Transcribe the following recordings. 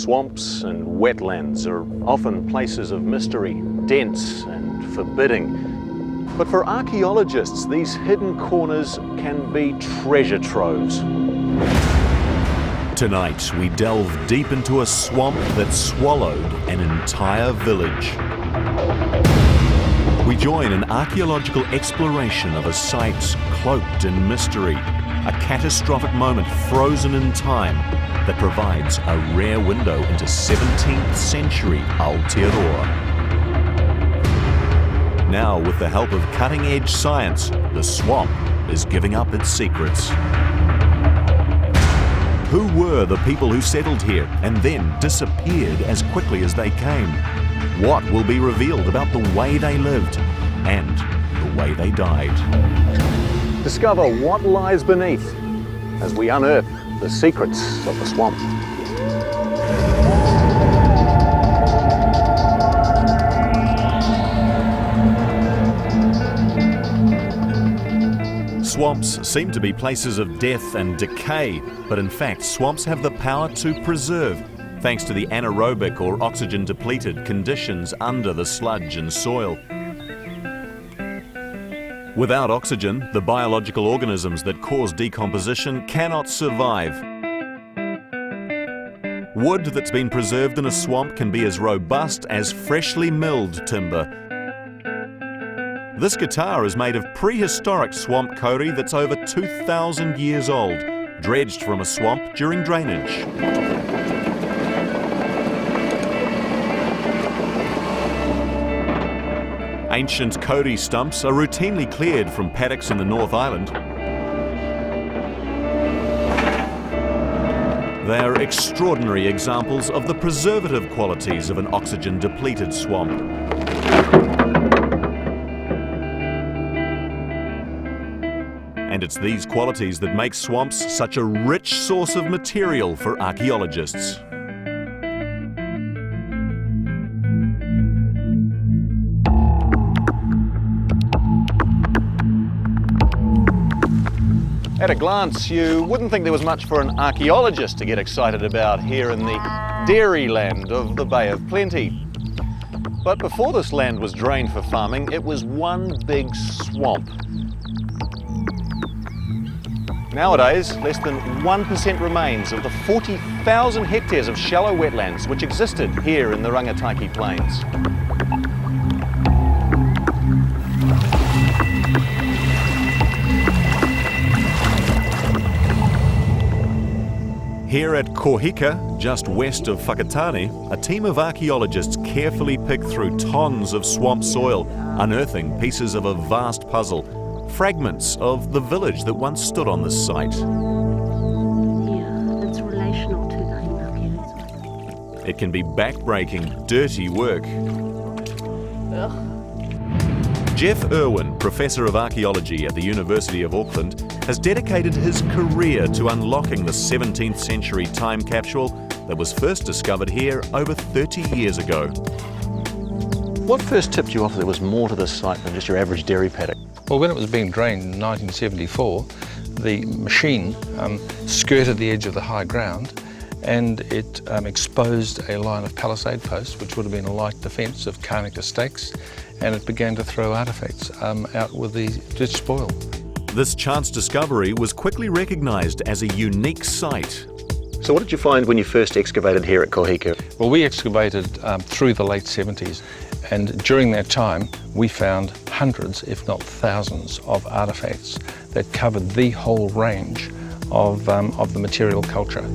Swamps and wetlands are often places of mystery, dense and forbidding. But for archaeologists, these hidden corners can be treasure troves. Tonight, we delve deep into a swamp that swallowed an entire village. We join an archaeological exploration of a site cloaked in mystery, a catastrophic moment frozen in time that provides a rare window into 17th century Aotearoa. Now, with the help of cutting-edge science, the swamp is giving up its secrets. Who were the people who settled here and then disappeared as quickly as they came? What will be revealed about the way they lived and the way they died? Discover what lies beneath as we unearth the secrets of the swamp. Swamps seem to be places of death and decay, but in fact swamps have the power to preserve, thanks to the anaerobic or oxygen-depleted conditions under the sludge and soil. Without oxygen, the biological organisms that cause decomposition cannot survive. Wood that's been preserved in a swamp can be as robust as freshly milled timber. This guitar is made of prehistoric swamp kauri that's over 2,000 years old, dredged from a swamp during drainage. Ancient kauri stumps are routinely cleared from paddocks in the North Island. They are extraordinary examples of the preservative qualities of an oxygen-depleted swamp. And it's these qualities that make swamps such a rich source of material for archaeologists. At a glance, you wouldn't think there was much for an archaeologist to get excited about here in the dairy land of the Bay of Plenty. But before this land was drained for farming, it was one big swamp. Nowadays, less than 1% remains of the 40,000 hectares of shallow wetlands which existed here in the Rangataiki Plains. Here at Kohika, just west of Whakatane, a team of archaeologists carefully pick through tons of swamp soil, unearthing pieces of a vast puzzle, fragments of the village that once stood on this site. Yeah, it's relational to the Hinaki as well. It can be back-breaking, dirty work. Ugh. Jeff Irwin, Professor of Archaeology at the University of Auckland, has dedicated his career to unlocking the 17th century time capsule that was first discovered here over 30 years ago. What first tipped you off that there was more to this site than just your average dairy paddock? Well, when it was being drained in 1974, the machine skirted the edge of the high ground and it exposed a line of palisade posts, which would have been a light defence of Karnika stakes, and it began to throw artefacts out with the ditch spoil. This chance discovery was quickly recognised as a unique site. So what did you find when you first excavated here at Kohika? Well, we excavated through the late 70s, and during that time we found hundreds, if not thousands, of artefacts that covered the whole range of the material culture.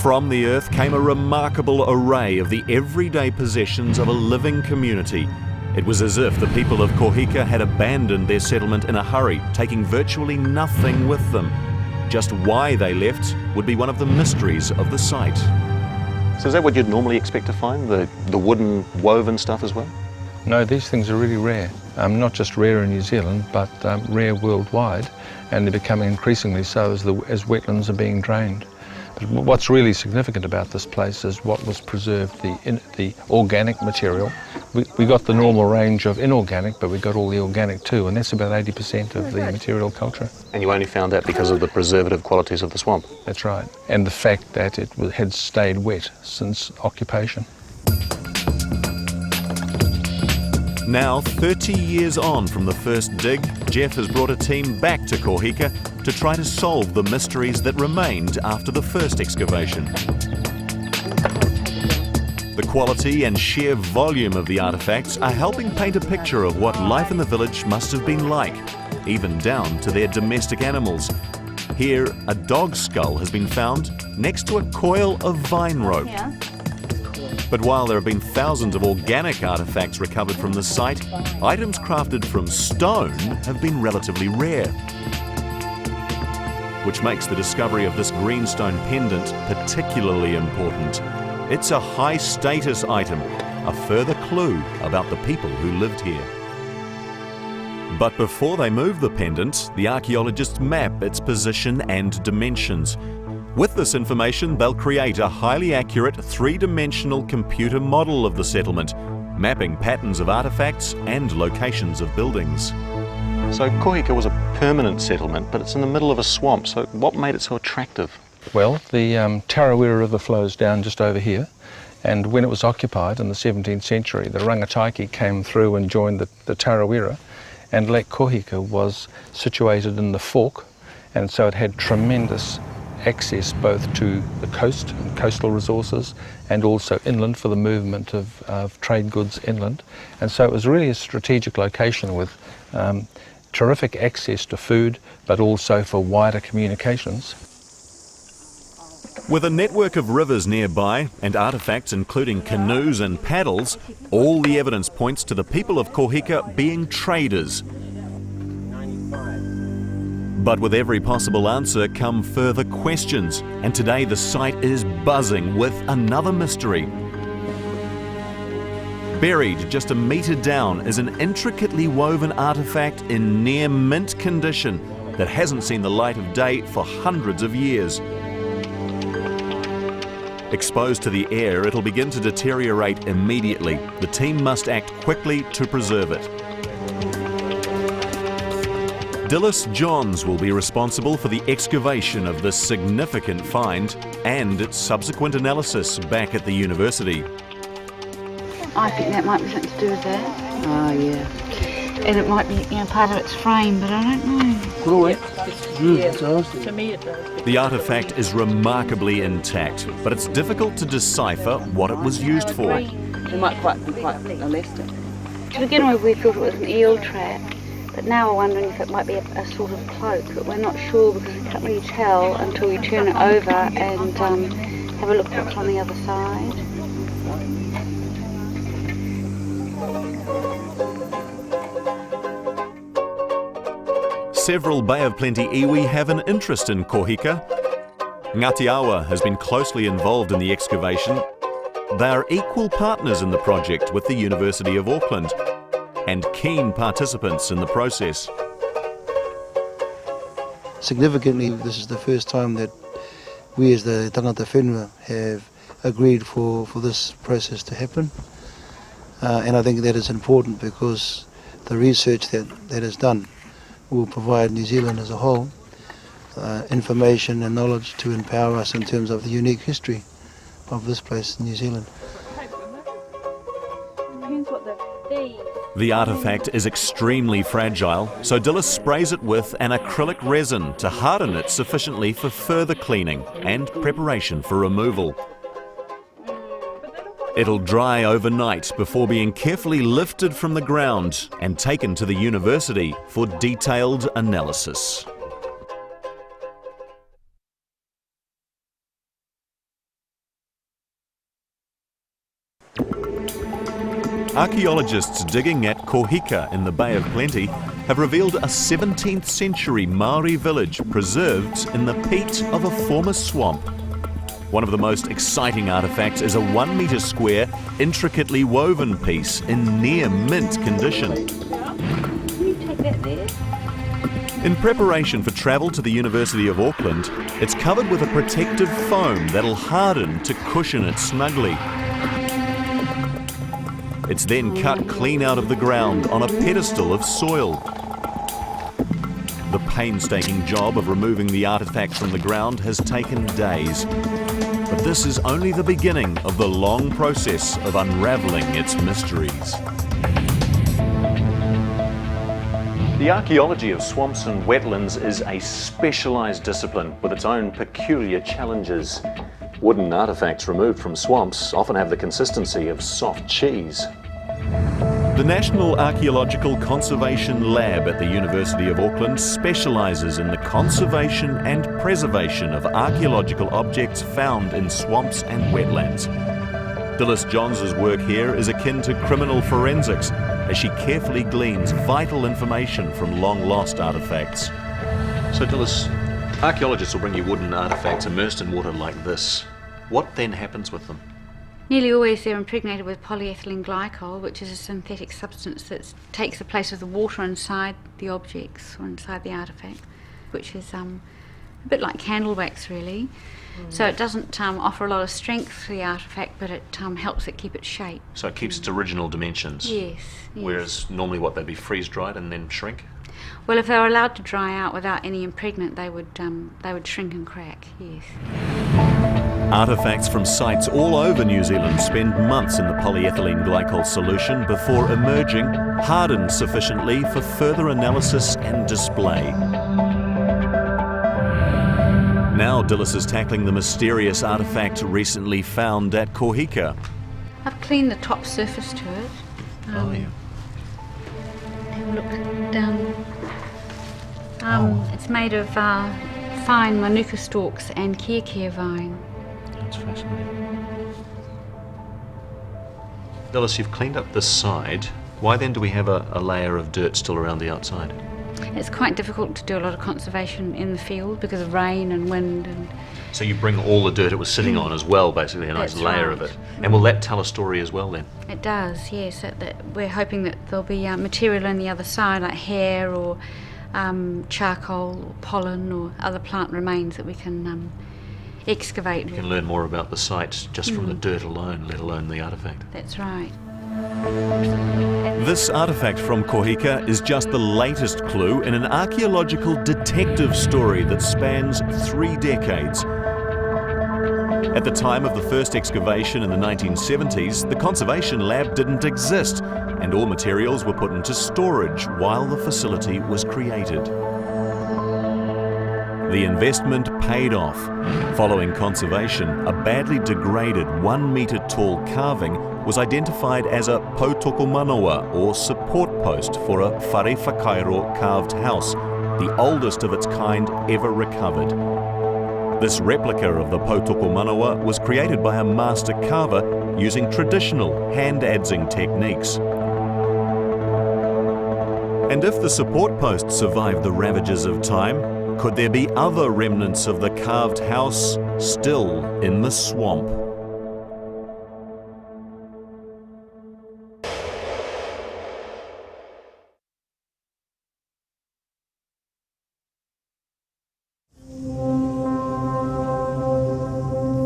From the earth came a remarkable array of the everyday possessions of a living community. It was as if the people of Kohika had abandoned their settlement in a hurry, taking virtually nothing with them. Just why they left would be one of the mysteries of the site. So is that what you'd normally expect to find, the wooden woven stuff as well? No, these things are really rare. Not just rare in New Zealand, but rare worldwide, and they're becoming increasingly so as wetlands are being drained. But what's really significant about this place is what was preserved, the organic material, We got the normal range of inorganic, but we got all the organic too, and that's about 80% of the material culture. And you only found that because of the preservative qualities of the swamp? That's right, and the fact that it had stayed wet since occupation. Now, 30 years on from the first dig, Jeff has brought a team back to Kohika to try to solve the mysteries that remained after the first excavation. The quality and sheer volume of the artefacts are helping paint a picture of what life in the village must have been like, even down to their domestic animals. Here, a dog skull has been found next to a coil of vine rope. Yeah. But while there have been thousands of organic artefacts recovered from the site, items crafted from stone have been relatively rare, which makes the discovery of this greenstone pendant particularly important. It's a high-status item, a further clue about the people who lived here. But before they move the pendant, the archaeologists map its position and dimensions. With this information, they'll create a highly accurate three-dimensional computer model of the settlement, mapping patterns of artefacts and locations of buildings. So Kohika was a permanent settlement, but it's in the middle of a swamp, so what made it so attractive? Well, the Tarawera River flows down just over here, and when it was occupied in the 17th century, the Rangataiki came through and joined the Tarawera, and Lake Kohika was situated in the fork, and so it had tremendous access both to the coast and coastal resources and also inland for the movement of trade goods inland. And so it was really a strategic location with terrific access to food, but also for wider communications. With a network of rivers nearby and artefacts including canoes and paddles, all the evidence points to the people of Kohika being traders. But with every possible answer come further questions, and today the site is buzzing with another mystery. Buried just a metre down is an intricately woven artefact in near mint condition that hasn't seen the light of day for hundreds of years. Exposed to the air, it'll begin to deteriorate immediately. The team must act quickly to preserve it. Dilys Johns will be responsible for the excavation of this significant find and its subsequent analysis back at the university. I think that might be something to do with that. Oh, yeah. And it might be, part of its frame, but I don't know. To me it does. The artefact is remarkably intact, but it's difficult to decipher what it was used for. It might quite elastic. To begin with, we thought it was an eel trap. But now we're wondering if it might be a sort of cloak, but we're not sure because we can't really tell until we turn it over and have a look at what's on the other side. Several Bay of Plenty iwi have an interest in Kohika. Ngāti Awa has been closely involved in the excavation. They are equal partners in the project with the University of Auckland, and keen participants in the process. Significantly, this is the first time that we as the tangata whenua have agreed for this process to happen. And I think that is important because the research that is done will provide New Zealand as a whole information and knowledge to empower us in terms of the unique history of this place in New Zealand. The artefact is extremely fragile, so Dilys sprays it with an acrylic resin to harden it sufficiently for further cleaning and preparation for removal. It'll dry overnight before being carefully lifted from the ground and taken to the university for detailed analysis. Archaeologists digging at Kohika in the Bay of Plenty have revealed a 17th century Maori village preserved in the peat of a former swamp. One of the most exciting artefacts is a 1 metre square, intricately woven piece in near mint condition. In preparation for travel to the University of Auckland, it's covered with a protective foam that'll harden to cushion it snugly. It's then cut clean out of the ground on a pedestal of soil. The painstaking job of removing the artefact from the ground has taken days. But this is only the beginning of the long process of unravelling its mysteries. The archaeology of swamps and wetlands is a specialised discipline with its own peculiar challenges. Wooden artefacts removed from swamps often have the consistency of soft cheese. The National Archaeological Conservation Lab at the University of Auckland specialises in the conservation and preservation of archaeological objects found in swamps and wetlands. Dilys Johns' work here is akin to criminal forensics, as she carefully gleans vital information from long-lost artefacts. So Dilys, archaeologists will bring you wooden artefacts immersed in water like this. What then happens with them? Nearly always they're impregnated with polyethylene glycol, which is a synthetic substance that takes the place of the water inside the objects or inside the artefact, which is a bit like candle wax really. So it doesn't offer a lot of strength to the artefact, but it helps it keep its shape. So it keeps its original dimensions? Yes. Whereas normally what, they'd be freeze-dried and then shrink? Well, if they were allowed to dry out without any impregnant, they would shrink and crack, yes. Artefacts from sites all over New Zealand spend months in the polyethylene glycol solution before emerging, hardened sufficiently for further analysis and display. Now Dilys is tackling the mysterious artefact recently found at Kohika. I've cleaned the top surface to it. Oh yeah. Have a look down. It's made of fine manuka stalks and kiakea vine. That's fascinating. Dilys, you've cleaned up this side. Why then do we have a layer of dirt still around the outside? It's quite difficult to do a lot of conservation in the field because of rain and wind. So you bring all the dirt it was sitting on as well, basically, a nice layer of it. And will that tell a story as well then? It does, yes. We're hoping that there'll be material on the other side, like hair or charcoal or pollen or other plant remains that we can excavate. You can learn more about the site just from the dirt alone, let alone the artefact. That's right. This artefact from Kohika is just the latest clue in an archaeological detective story that spans 3 decades. At the time of the first excavation in the 1970s, the Conservation Lab didn't exist, and all materials were put into storage while the facility was created. The investment paid off. Following conservation, a badly degraded 1 metre tall carving was identified as a Pautokomanoa, or support post for a whare whakairo carved house, the oldest of its kind ever recovered. This replica of the Pautokomanoa was created by a master carver using traditional hand-adzing techniques. And if the support post survived the ravages of time, could there be other remnants of the carved house still in the swamp?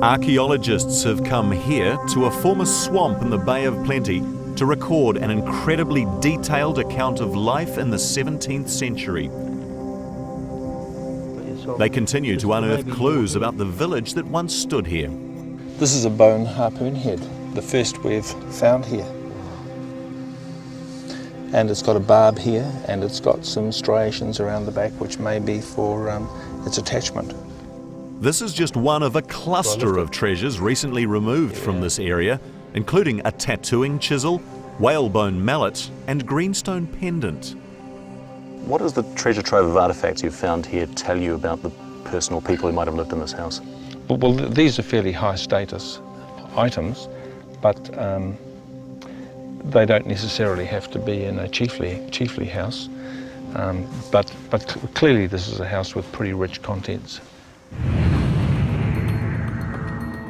Archaeologists have come here to a former swamp in the Bay of Plenty to record an incredibly detailed account of life in the 17th century. They continue to unearth clues about the village that once stood here. This is a bone harpoon head, the first we've found here. And it's got a barb here, and it's got some striations around the back, which may be for its attachment. This is just one of a cluster of treasures recently removed from this area, including a tattooing chisel, whalebone mallet, and greenstone pendant. What does the treasure trove of artefacts you've found here tell you about the personal people who might have lived in this house? Well, these are fairly high status items, but they don't necessarily have to be in a chiefly house. But clearly this is a house with pretty rich contents.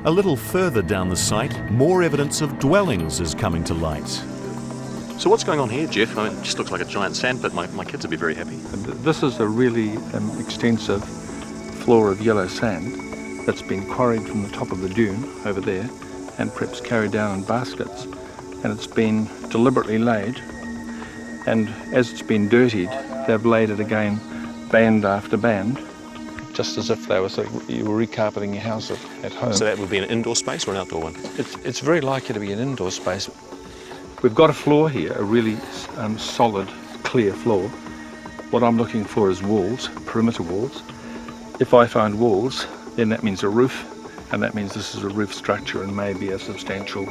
A little further down the site, more evidence of dwellings is coming to light. So what's going on here, Jeff? I mean, it just looks like a giant sandpit. My kids would be very happy. This is a really extensive floor of yellow sand that's been quarried from the top of the dune over there and perhaps carried down in baskets and it's been deliberately laid, and as it's been dirtied, they've laid it again, band after band, just as if they were you were recarpeting your house at home. So that would be an indoor space or an outdoor one? It's very likely to be an indoor space. We've got a floor here, a really solid, clear floor. What I'm looking for is walls, perimeter walls. If I find walls, then that means a roof, and that means this is a roof structure and maybe a substantial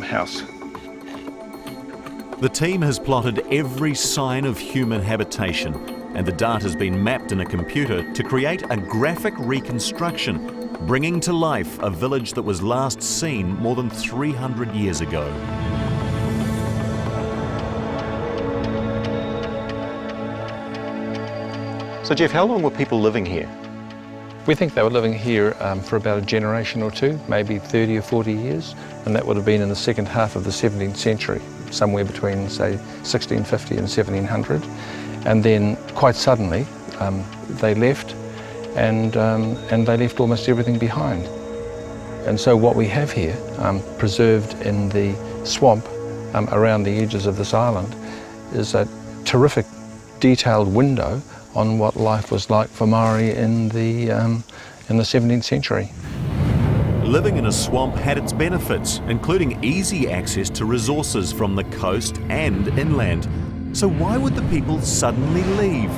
house. The team has plotted every sign of human habitation, and the data has been mapped in a computer to create a graphic reconstruction, bringing to life a village that was last seen more than 300 years ago. So Jeff, how long were people living here? We think they were living here for about a generation or two, maybe 30 or 40 years, and that would have been in the second half of the 17th century, somewhere between, say, 1650 and 1700. And then, quite suddenly, they left, and they left almost everything behind. And so what we have here, preserved in the swamp around the edges of this island, is a terrific detailed window on what life was like for Maori in the 17th century. Living in a swamp had its benefits, including easy access to resources from the coast and inland. So why would the people suddenly leave?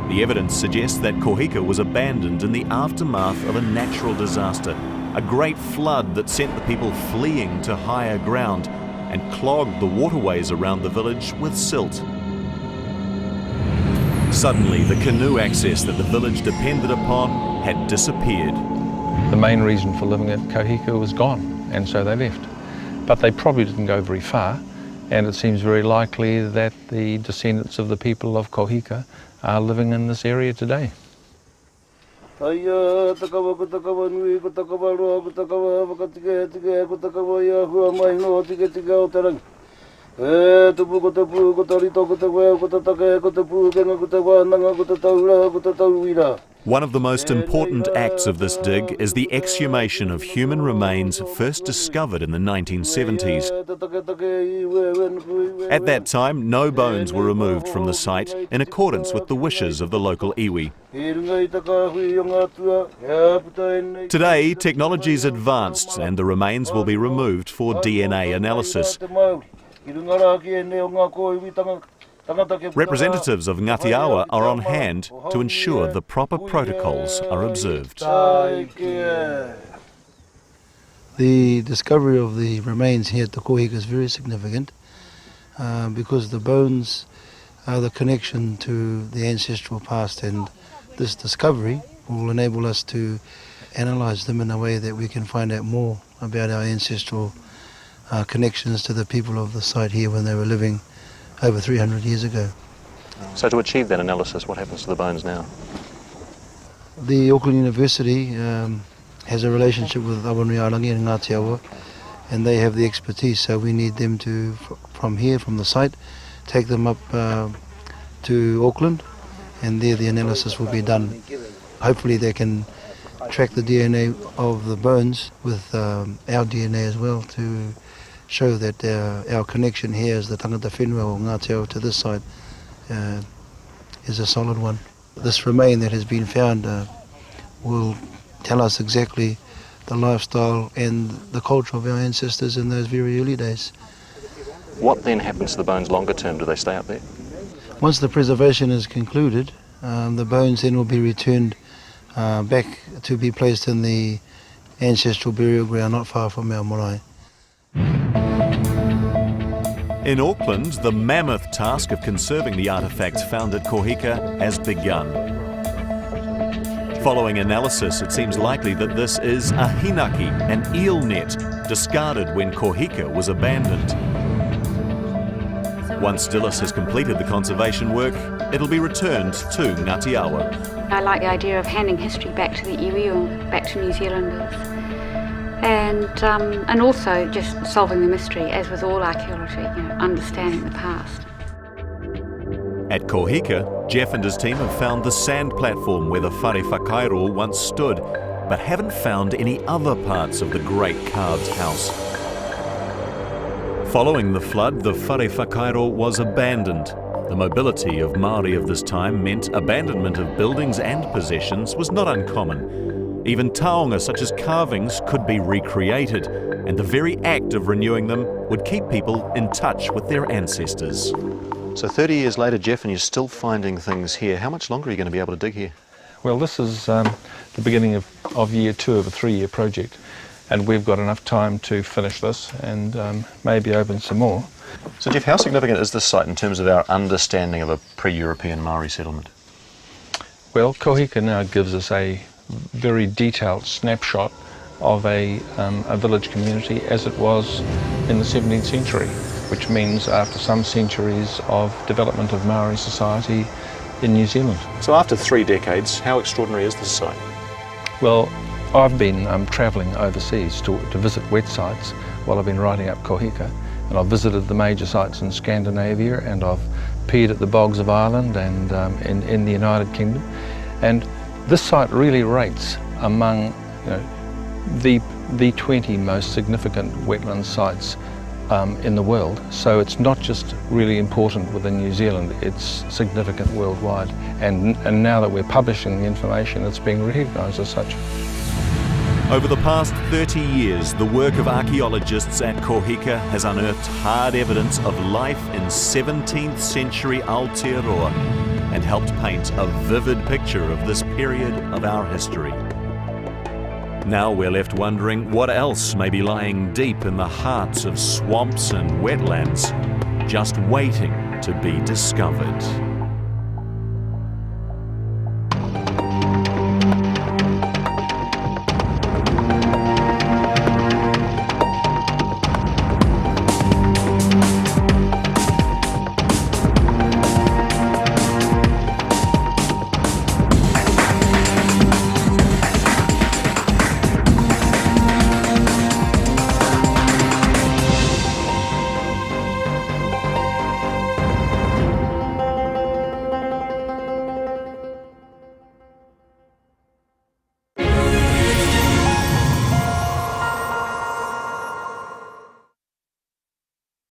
The evidence suggests that Kohika was abandoned in the aftermath of a natural disaster, a great flood that sent the people fleeing to higher ground and clogged the waterways around the village with silt. Suddenly, the canoe access that the village depended upon had disappeared. The main reason for living at Kohika was gone, and so they left. But they probably didn't go very far, and it seems very likely that the descendants of the people of Kohika are living in this area today. One of the most important acts of this dig is the exhumation of human remains first discovered in the 1970s. At that time, no bones were removed from the site in accordance with the wishes of the local iwi. Today, technology's advanced and the remains will be removed for DNA analysis. Representatives of Ngatiawa are on hand to ensure the proper protocols are observed. The discovery of the remains here at the Kohika is very significant because the bones are the connection to the ancestral past, and this discovery will enable us to analyse them in a way that we can find out more about our ancestral connections to the people of the site here when they were living over 300 years ago. So to achieve that analysis, what happens to the bones now? The Auckland University has a relationship with Awanuiarangi and Ngatiawa, and they have the expertise, so we need them to, from here, from the site, take them up to Auckland, and there the analysis will be done. Hopefully they can track the DNA of the bones with our DNA as well to show that our connection here as the tangata whenua or Ngāti to this side is a solid one. This remain that has been found will tell us exactly the lifestyle and the culture of our ancestors in those very early days. What then happens to the bones longer term? Do they stay up there? Once the preservation is concluded, the bones then will be returned back to be placed in the ancestral burial ground not far from our marae. In Auckland, the mammoth task of conserving the artefacts found at Kohika has begun. Following analysis, it seems likely that this is a hinaki, an eel net, discarded when Kohika was abandoned. Once Dilys has completed the conservation work, it'll be returned to Ngatiawa. I like the idea of handing history back to the iwi or back to New Zealanders. And also just solving the mystery, as with all archaeology, understanding the past. At Kohika, Jeff and his team have found the sand platform where the whare whakairo once stood, but haven't found any other parts of the great carved house. Following the flood, the Whare Whakairo was abandoned. The mobility of Māori of this time meant abandonment of buildings and possessions was not uncommon. Even taonga such as carvings could be recreated, and the very act of renewing them would keep people in touch with their ancestors. So 30 years later, Jeff, and you're still finding things here. How much longer are you going to be able to dig here? Well, this is the beginning of year 2 of a 3-year project, and we've got enough time to finish this and maybe open some more. So Jeff, how significant is this site in terms of our understanding of a pre-European Maori settlement? Well, Kohika now gives us a very detailed snapshot of a village community as it was in the 17th century, which means after some centuries of development of Maori society in New Zealand. So after 3 decades, how extraordinary is this site? Well, I've been travelling overseas to visit wet sites while I've been writing up Kohika, and I've visited the major sites in Scandinavia, and I've peered at the bogs of Ireland and in the United Kingdom, and this site really rates among the 20 most significant wetland sites in the world. So it's not just really important within New Zealand, it's significant worldwide. And now that we're publishing the information, it's being recognised as such. Over the past 30 years, the work of archaeologists at Kohika has unearthed hard evidence of life in 17th century Aotearoa and helped paint a vivid picture of this period of our history. Now we're left wondering what else may be lying deep in the hearts of swamps and wetlands, just waiting to be discovered.